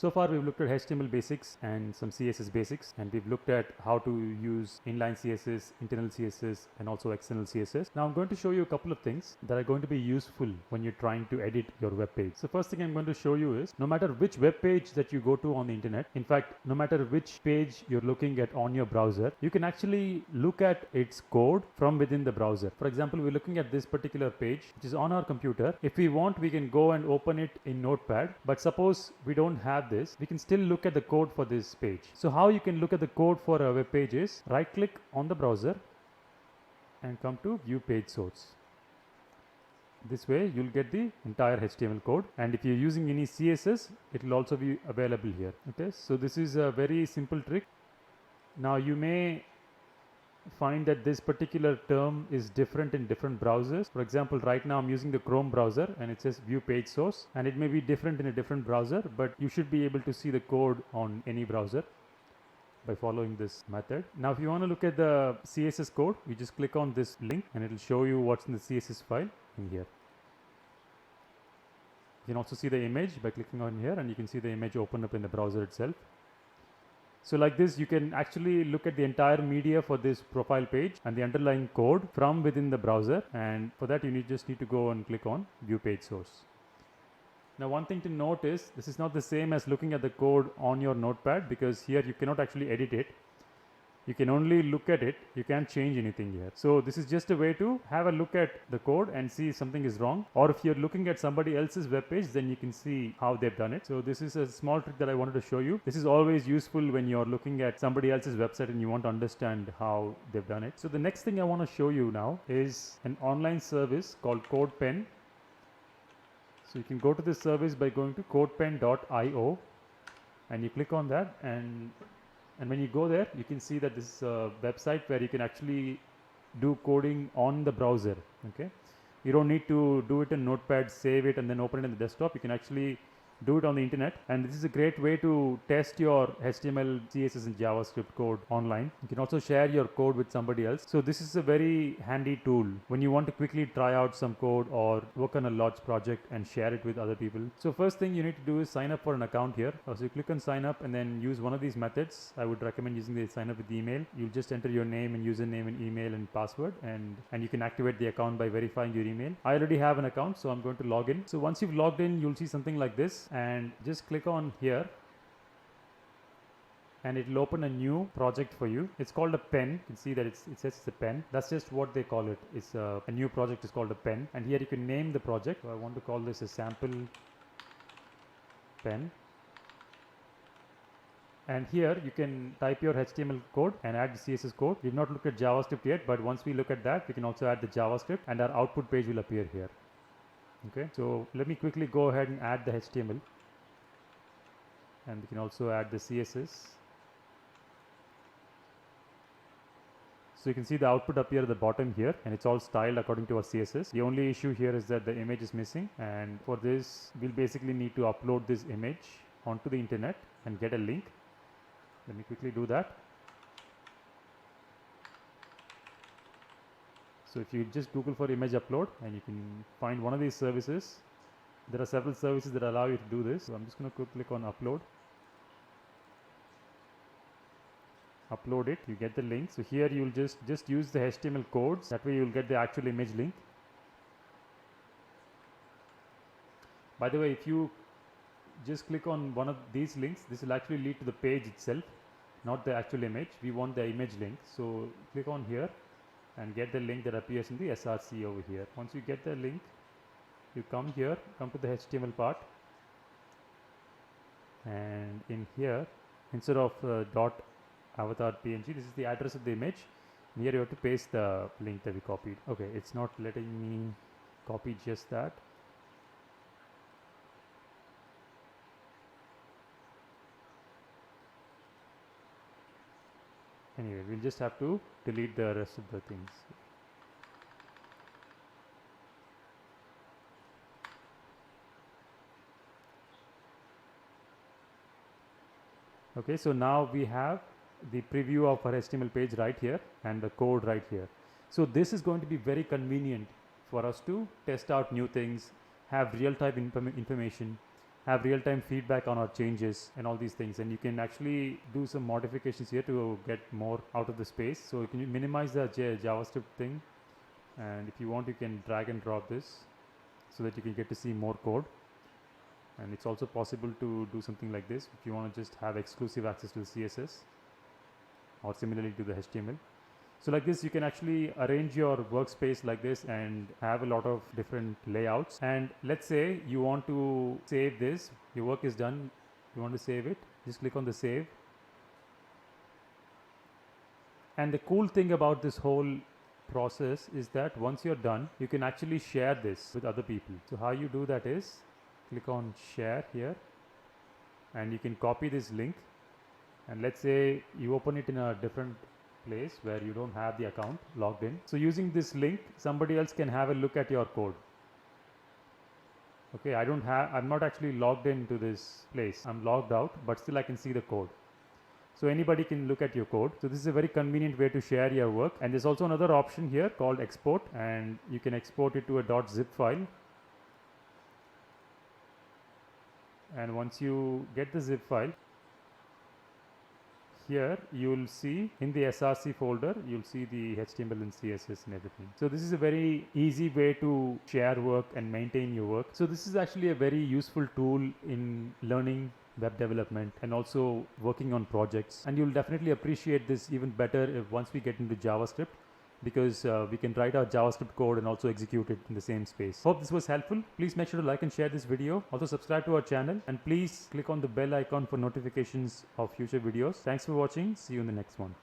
So far we've looked at HTML basics and some CSS basics, and we've looked at how to use inline CSS, internal CSS, and also external CSS. Now I'm going to show you a couple of things that are going to be useful when you're trying to edit your web page. So first thing I'm going to show you is, no matter which web page that you go to on the internet, in fact no matter which page you're looking at on your browser, you can actually look at its code from within the browser. For example, we're looking at this particular page which is on our computer. If we want, we can go and open it in Notepad, but suppose we don't have this, we can still look at the code for this page. So how you can look at the code for a web page is, right click on the browser and come to view page source. This way you'll get the entire HTML code, and if you're using any CSS, it will also be available here. Okay, so this is a very simple trick. Now you may find that this particular term is different in different browsers. For example, right now I'm using the Chrome browser and it says view page source, and it may be different in a different browser, but you should be able to see the code on any browser by following this method. Now if you want to look at the CSS code, you just click on this link and it will show you what's in the CSS file in here. You can also see the image by clicking on here, and you can see the image open up in the browser itself. So like this, you can actually look at the entire media for this profile page and the underlying code from within the browser, and for that you just need to go and click on view page source. Now one thing to note is, this is not the same as looking at the code on your notepad, because here you cannot actually edit it. You can only look at it, you can't change anything here. So this is just a way to have a look at the code and see if something is wrong, or if you're looking at somebody else's web page, then you can see how they've done it. So this is a small trick that I wanted to show you. This is always useful when you're looking at somebody else's website and you want to understand how they've done it. So the next thing I want to show you now is an online service called CodePen. So you can go to this service by going to codepen.io, and you click on that, and when you go there, you can see that this is a website where you can actually do coding on the browser. Okay, you don't need to do it in Notepad, save it, and then open it in the desktop. You can actually do it on the internet, and this is a great way to test your HTML, CSS, and JavaScript code online. You can also share your code with somebody else. So this is a very handy tool when you want to quickly try out some code or work on a large project and share it with other people. So first thing you need to do is sign up for an account here. So you click on sign up and then use one of these methods. I would recommend using the sign up with email. You'll just enter your name and username and email and password, and you can activate the account by verifying your email. I already have an account, so I'm going to log in. So once you've logged in, you'll see something like this, and just click on here and it will open a new project for you. It's called a pen. You can see that it says it's a pen. That's just what they call it. It's a new project is called a pen, and here you can name the project. So I want to call this a sample pen, and here you can type your HTML code and add the CSS code. We've not looked at JavaScript yet, but once we look at that, we can also add the JavaScript, and our output page will appear here. Okay, so let me quickly go ahead and add the HTML, and we can also add the CSS. So you can see the output appear at the bottom here, and it's all styled according to our CSS. The only issue here is that the image is missing, and for this we'll basically need to upload this image onto the internet and get a link. Let me quickly do that. So if you just Google for image upload, and you can find one of these services. There are several services that allow you to do this. So I'm just going to click on upload. Upload it, you get the link. So here you'll just use the HTML codes. That way you'll get the actual image link. By the way, if you just click on one of these links, this will actually lead to the page itself, not the actual image. We want the image link. So click on here and get the link that appears in the SRC over here. Once you get the link, you come here, come to the HTML part, and in here, instead of dot avatar png, this is the address of the image, and here you have to paste the link that we copied. Okay, it's not letting me copy just that. Anyway, we'll just have to delete the rest of the things. Okay, so now we have the preview of our HTML page right here and the code right here. So this is going to be very convenient for us to test out new things, have real-time information, have real-time feedback on our changes and all these things, and you can actually do some modifications here to get more out of the space. So you can minimize the JavaScript thing, and if you want you can drag and drop this so that you can get to see more code. And it's also possible to do something like this if you want to just have exclusive access to the CSS or similarly to the HTML. So like this, you can actually arrange your workspace like this and have a lot of different layouts. And let's say you want to save this, your work is done, you want to save it, just click on the save. And the cool thing about this whole process is that once you're done, you can actually share this with other people. So how you do that is click on share here, and you can copy this link, and let's say you open it in a different place where you don't have the account logged in. So using this link, somebody else can have a look at your code. Okay, I'm not actually logged into this place. I'm logged out, but still I can see the code. So anybody can look at your code. So this is a very convenient way to share your work. And there's also another option here called export, and you can export it to a .zip file. And once you get the zip file, here you'll see in the SRC folder, you'll see the HTML and CSS and everything. So this is a very easy way to share work and maintain your work. So this is actually a very useful tool in learning web development and also working on projects. And you'll definitely appreciate this even better if once we get into JavaScript, because we can write our JavaScript code and also execute it in the same space. Hope this was helpful. Please make sure to like and share this video. Also subscribe to our channel, and please click on the bell icon for notifications of future videos. Thanks for watching. See you in the next one.